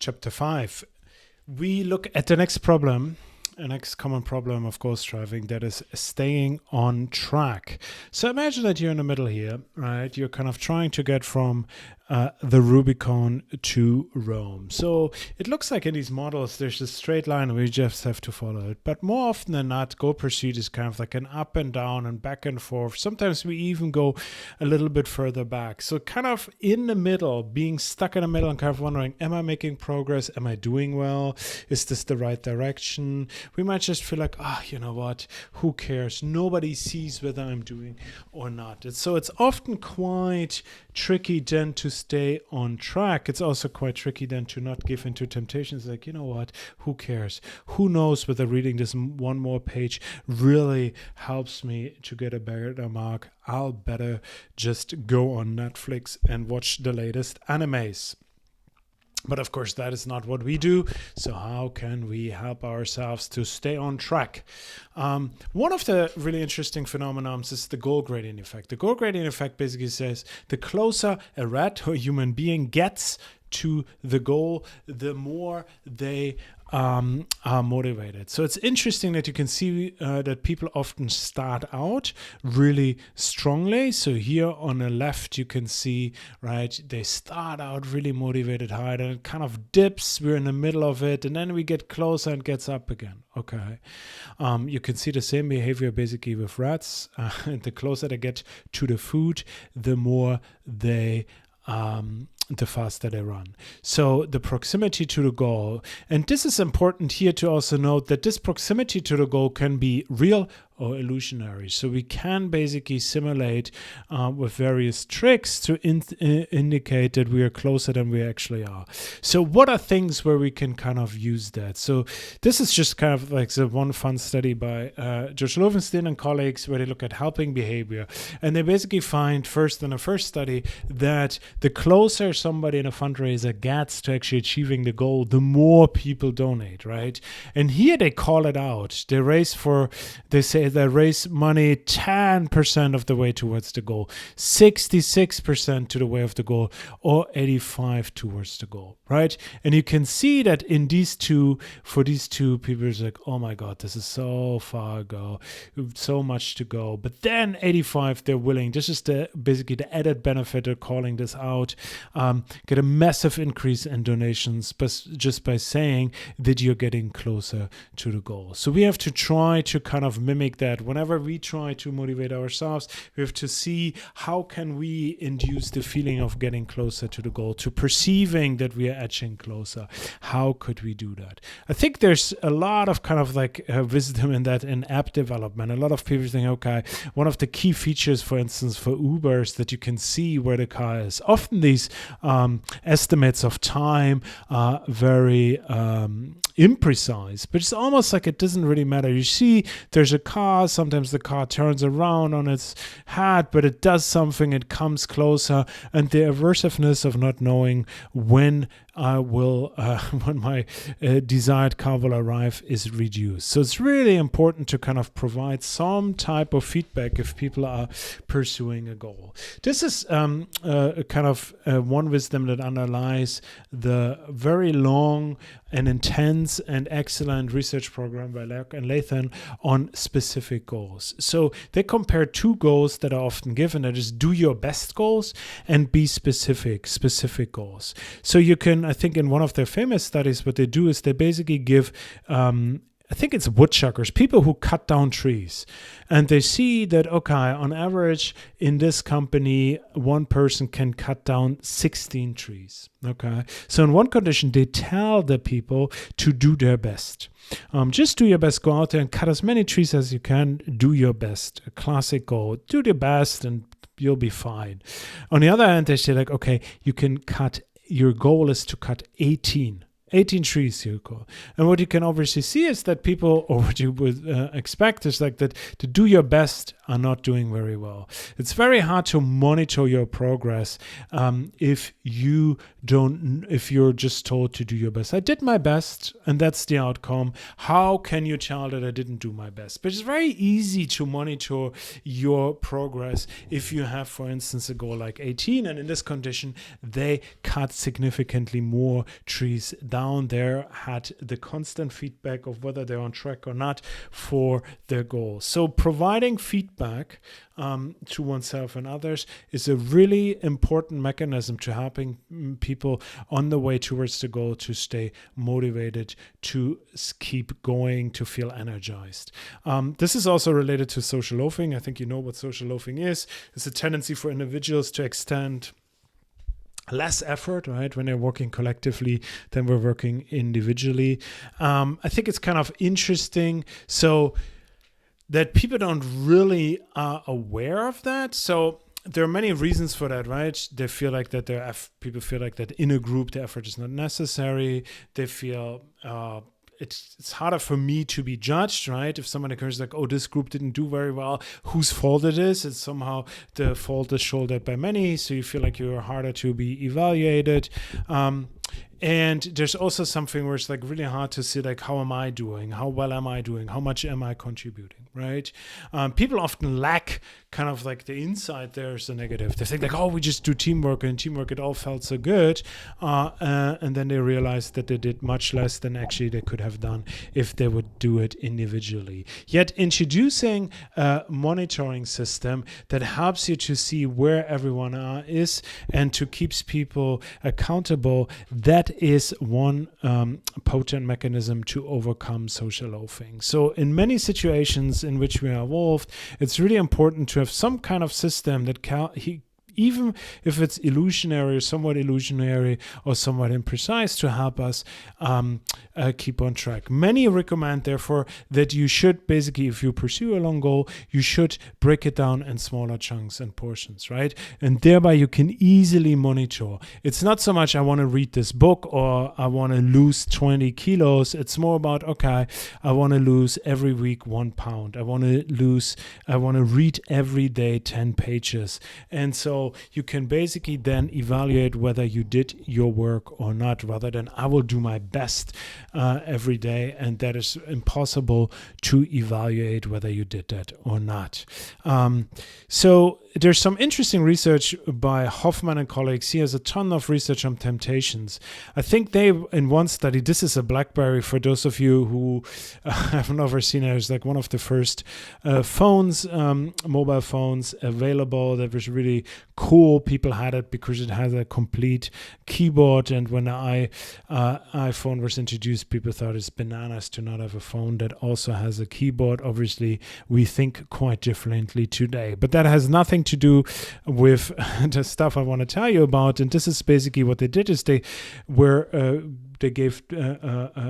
chapter 5, we look at the next problem, a next common problem of ghost driving, that is staying on track. So imagine that you're in the middle here, right? You're kind of trying to get from the Rubicon to Rome. So it looks like in these models, there's a straight line and we just have to follow it. But more often than not, Go Pursuit is kind of like an up and down and back and forth. Sometimes we even go a little bit further back. So kind of in the middle, being stuck in the middle and kind of wondering, am I making progress? Am I doing well? Is this the right direction? We might just feel like, you know what? Who cares? Nobody sees whether I'm doing or not. So it's often quite tricky then to stay on track. It's also quite tricky then to not give into temptations like, you know what, who cares? Who knows whether reading this one more page really helps me to get a better mark? I'll better just go on Netflix and watch the latest animes. But of course, that is not what we do. So how can we help ourselves to stay on track? One of the really interesting phenomena is the goal gradient effect. The goal gradient effect basically says the closer a rat or human being gets to the goal, the more they are motivated. So it's interesting that you can see that people often start out really strongly. So here on the left, you can see, right, they start out really motivated high, and it kind of dips. We're in the middle of it, and then we get closer and gets up again. Okay. You can see the same behavior basically with rats. The closer they get to the food, the more they the faster they run. So the proximity to the goal, and this is important here to also note that this proximity to the goal can be real or illusionary. So we can basically simulate with various tricks to indicate that we are closer than we actually are. So what are things where we can kind of use that? So this is just kind of like the one fun study by George Loewenstein and colleagues where they look at helping behavior. And they basically find first in the first study that the closer somebody in a fundraiser gets to actually achieving the goal, the more people donate, right? And here they call it out. They say they raise money 10% of the way towards the goal, 66% to the way of the goal, or 85% towards the goal, right? And you can see that in for these two people, it's like, oh my God, this is so far go, so much to go. But then 85%, they're willing. This is basically the added benefit of calling this out. Get a massive increase in donations just by saying that you're getting closer to the goal. So we have to try to kind of mimic that. Whenever we try to motivate ourselves, we have to see how can we induce the feeling of getting closer to the goal, to perceiving that we are edging closer. How could we do that? I think there's a lot of kind of like wisdom in that in app development. A lot of people think, okay, one of the key features, for instance, for Uber is that you can see where the car is. Often these estimates of time are very imprecise, but it's almost like it doesn't really matter. You see there's a car, sometimes the car turns around on its head, but it does something, it comes closer, and the aversiveness of not knowing when when my desired car will arrive is reduced. So it's really important to kind of provide some type of feedback if people are pursuing a goal. This is kind of one wisdom that underlies the very long and intense and excellent research program by Lerk and Lathan on specific goals. So they compare two goals that are often given, that is do your best goals and be specific goals. So you can, I think in one of their famous studies, what they do is they basically give I think it's woodchuckers, people who cut down trees. And they see that, okay, on average in this company, one person can cut down 16 trees. Okay. So in one condition, they tell the people to do their best. Just do your best, go out there and cut as many trees as you can, do your best. A classic goal, do your best and you'll be fine. On the other hand, they say like, okay, your goal is to cut 18 18 trees you call. And what you can obviously see is that people, or what you would expect is like that to do your best are not doing very well. It's very hard to monitor your progress if you're just told to do your best. I did my best and that's the outcome. How can you tell that I didn't do my best? But it's very easy to monitor your progress if you have, for instance, a goal like 18, and in this condition they cut significantly more trees down. There had the constant feedback of whether they're on track or not for their goal. So providing feedback to oneself and others is a really important mechanism to helping people on the way towards the goal to stay motivated, to keep going, to feel energized. This is also related to social loafing. I think you know what social loafing is. It's a tendency for individuals to extend less effort, right, when they're working collectively than we're working individually. I think it's kind of interesting. So that people don't really are aware of that. So there are many reasons for that, right? They feel like that people feel like that in a group the effort is not necessary. They feel it's harder for me to be judged, right? If someone occurs like, oh, this group didn't do very well, whose fault it is? It's somehow the fault is shouldered by many, so you feel like you're harder to be evaluated. And there's also something where it's like really hard to see like, how am I doing? How well am I doing? How much am I contributing, right? People often lack kind of like the insight there's a negative. They think like, oh, we just do teamwork, and teamwork, it all felt so good. And then they realize that they did much less than actually they could have done if they would do it individually. Yet introducing a monitoring system that helps you to see where everyone is and to keeps people accountable, that is one potent mechanism to overcome social loafing. So in many situations in which we are involved, it's really important to have some kind of system that even if it's illusionary or somewhat illusionary or somewhat imprecise, to help us keep on track. Many recommend, therefore, that you should basically, if you pursue a long goal, you should break it down in smaller chunks and portions, right? And thereby you can easily monitor. It's not so much I want to read this book or I want to lose 20 kilos. It's more about, okay, I want to lose every week 1 pound. I want to read every day 10 pages. And so you can basically then evaluate whether you did your work or not, rather than I will do my best every day, and that is impossible to evaluate whether you did that or not. So there's some interesting research by Hoffman and colleagues. He has a ton of research on temptations. I think they, in one study, this is a BlackBerry for those of you who have never seen it. It's like one of the first phones, mobile phones available that was really cool. People had it because it has a complete keyboard. And when the iPhone was introduced, people thought it's bananas to not have a phone that also has a keyboard. Obviously, we think quite differently today. But that has nothing to do with the stuff I want to tell you about. And this is basically what they did, is they gave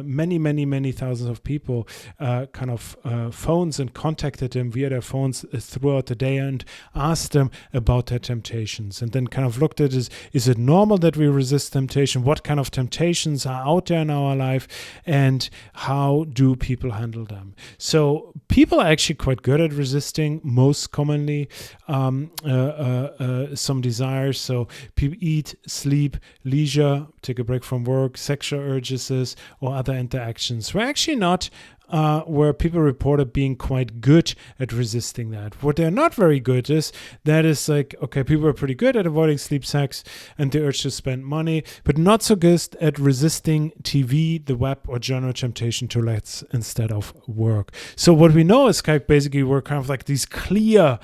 many thousands of people kind of phones and contacted them via their phones throughout the day and asked them about their temptations, and then kind of looked at is it normal that we resist temptation? What kind of temptations are out there in our life, and how do people handle them? So people are actually quite good at resisting most commonly some desires. So people eat, sleep, leisure, take a break from work, sexual urges or other interactions. We're actually not where people reported being quite good at resisting that. What they're not very good is like, okay, people are pretty good at avoiding sleep, sex, and the urge to spend money, but not so good at resisting TV, the web, or general temptation to let's instead of work. So what we know is basically we're kind of like these clear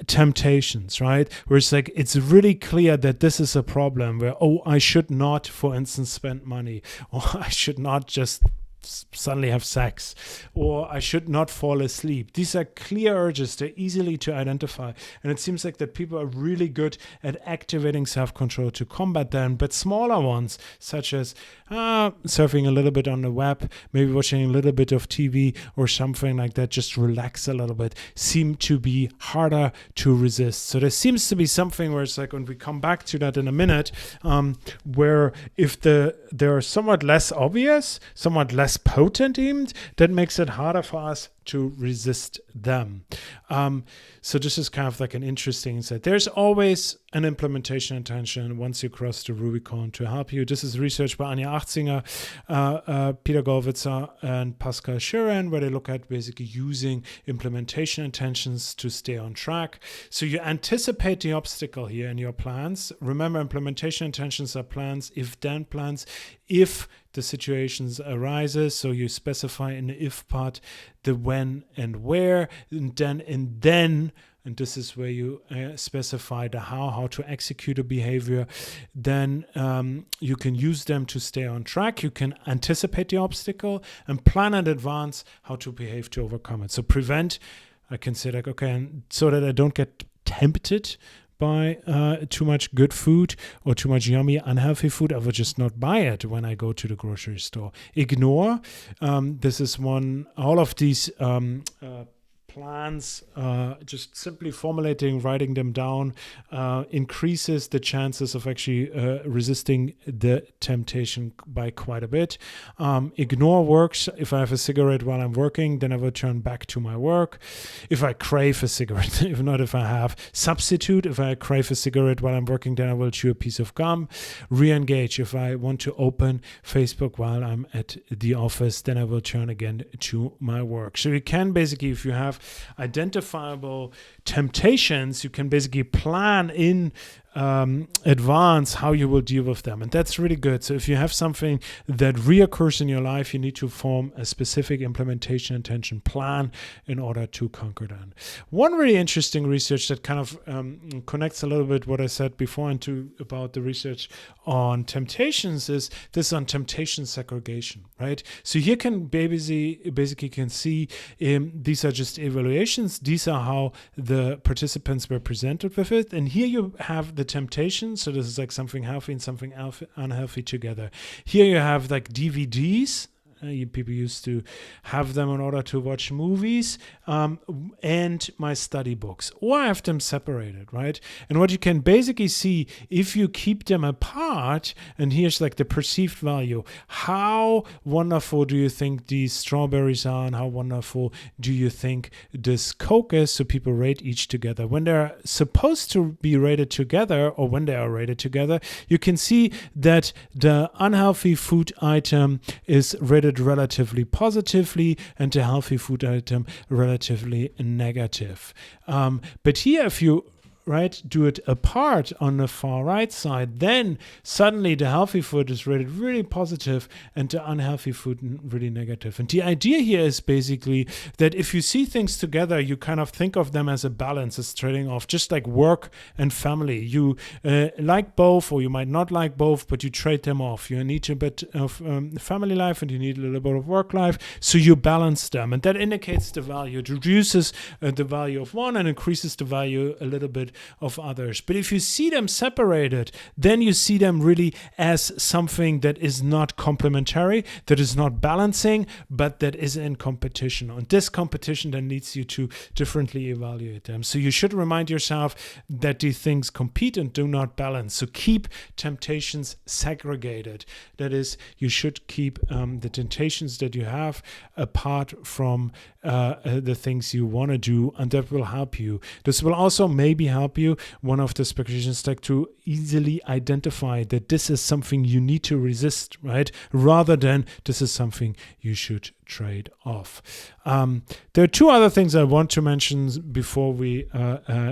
temptations, right? Where it's like, it's really clear that this is a problem where, oh, I should not, for instance, spend money, or I should not just suddenly have sex, or I should not fall asleep. These are clear urges. They're easily to identify. And it seems like that people are really good at activating self-control to combat them. But smaller ones, such as surfing a little bit on the web, maybe watching a little bit of TV or something like that, just relax a little bit, seem to be harder to resist. So there seems to be something where it's like, when we come back to that in a minute, where if they're somewhat less obvious, somewhat less potent even, that makes it harder for us to resist them. So this is kind of like an interesting insight. There's always an implementation intention once you cross the Rubicon to help you. This is research by Anja Achzinger, Peter Gollwitzer, and Pascal Schuren, where they look at basically using implementation intentions to stay on track. So you anticipate the obstacle here in your plans. Remember, implementation intentions are plans, if-then plans, if the situations arises. So you specify in the if part the when and where, and then, and this is where you specify the how to execute a behavior. Then you can use them to stay on track. You can anticipate the obstacle and plan in advance how to behave to overcome it. So prevent, I can say like, okay, so that I don't get tempted by too much good food or too much yummy, unhealthy food, I would just not buy it when I go to the grocery store. Ignore. This is one, all of these plans, just simply formulating, writing them down, increases the chances of actually resisting the temptation by quite a bit. Ignore works. If I have a cigarette while I'm working, then I will turn back to my work. If I crave a cigarette, if not if I have, substitute. If I crave a cigarette while I'm working, then I will chew a piece of gum. Re-engage. If I want to open Facebook while I'm at the office, then I will turn again to my work. So you can basically, if you have identifiable temptations, you can basically plan in advance how you will deal with them, and that's really good. So if you have something that reoccurs in your life, you need to form a specific implementation intention plan in order to conquer that. One really interesting research that kind of connects a little bit what I said before into about the research on temptations is this on temptation segregation, right? So here can basically can see these are just evaluations. These are how the participants were presented with it, and here you have the temptation. So this is like something healthy and something unhealthy together. Here you have like DVDs. People used to have them in order to watch movies, and my study books, or I have them separated, right? And what you can basically see, if you keep them apart, and here's like the perceived value, how wonderful do you think these strawberries are, and how wonderful do you think this Coke is? So people rate each together. When they're supposed to be rated together, or when they are rated together, you can see that the unhealthy food item is rated relatively positively and the healthy food item relatively negative. But here, if you do it apart on the far right side, then suddenly the healthy food is rated really positive and the unhealthy food really negative. And the idea here is basically that if you see things together, you kind of think of them as a balance, as trading off, just like work and family. You like both, or you might not like both, but you trade them off. You need a bit of family life and you need a little bit of work life, so you balance them, and that indicates the value. It reduces the value of one and increases the value a little bit of others. But if you see them separated, then you see them really as something that is not complementary, that is not balancing, but that is in competition. And this competition then leads you to differently evaluate them. So you should remind yourself that these things compete and do not balance. So keep temptations segregated. That is, you should keep the temptations that you have apart from the things you want to do, and that will help you. This will also maybe help you, one of the speculations, like to easily identify that this is something you need to resist, right? Rather than this is something you should trade off. There are two other things I want to mention before we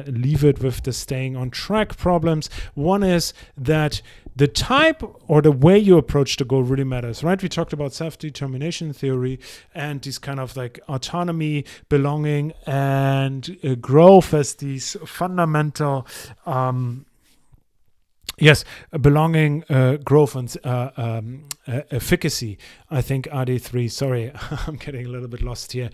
leave it with the staying on track problems. One is that the type or the way you approach the goal really matters, right? We talked about self-determination theory and these kind of like autonomy, belonging, and growth as these fundamental Yes, belonging, growth, and efficacy. I think RD3. Sorry, I'm getting a little bit lost here.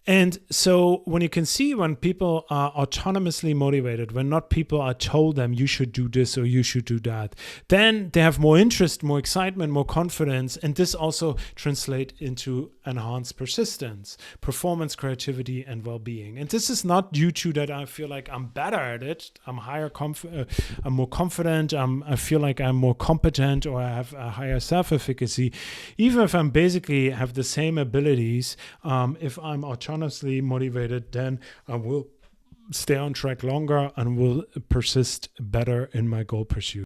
And so when you can see when people are autonomously motivated, when not people are told them you should do this or you should do that, then they have more interest, more excitement, more confidence. And this also translates into enhanced persistence, performance, creativity, and well-being. And this is not due to that I feel like I'm better at it. I'm more confident. I feel like I'm more competent, or I have a higher self-efficacy. Even if I'm basically have the same abilities, if I'm autonomously motivated, then I will stay on track longer and will persist better in my goal pursuit.